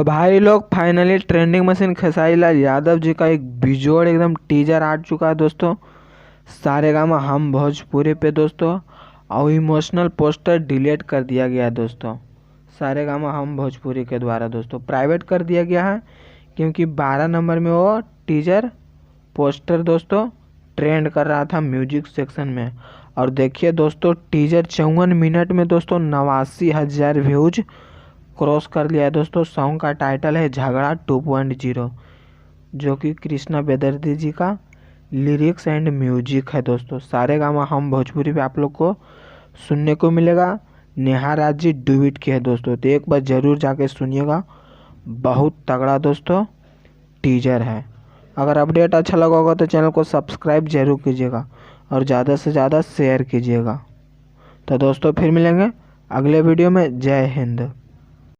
तो भाई लोग finally trending machine Khesari Lal Yadav ji का एक बिजोड़ एकदम टीजर आ चुका है दोस्तों। सारेगामा हम भोजपुरी पे दोस्तों। और इमोशनल पोस्टर डिलीट कर दिया गया है दोस्तों। सारेगामा हम भोजपुरी के द्वारा दोस्तों प्राइवेट कर दिया गया है, क्योंकि 12 नंबर में वो टीजर पोस्टर दोस्तों ट्रेंड कर रहा था म्यूजिक सेक्शन में। और देखिए दोस्तों, टीजर 54 मिनट में दोस्तों 89,000 व्यूज क्रॉस कर लिया है दोस्तों। सॉन्ग का टाइटल है झगड़ा 2.0, जो कि कृष्णा बेदर्जी जी का लिरिक्स एंड म्यूजिक है दोस्तों। सारेगामा हम भोजपुरी पे आप लोग को सुनने को मिलेगा। नेहा राज जी डुएट की है दोस्तों, तो एक बार ज़रूर जाके सुनिएगा। बहुत तगड़ा दोस्तों टीजर है। अगर अपडेट अच्छा लगा होगा तो चैनल को सब्सक्राइब जरूर कीजिएगा और ज़्यादा से ज़्यादा शेयर कीजिएगा। तो दोस्तों फिर मिलेंगे अगले वीडियो में। जय हिंद।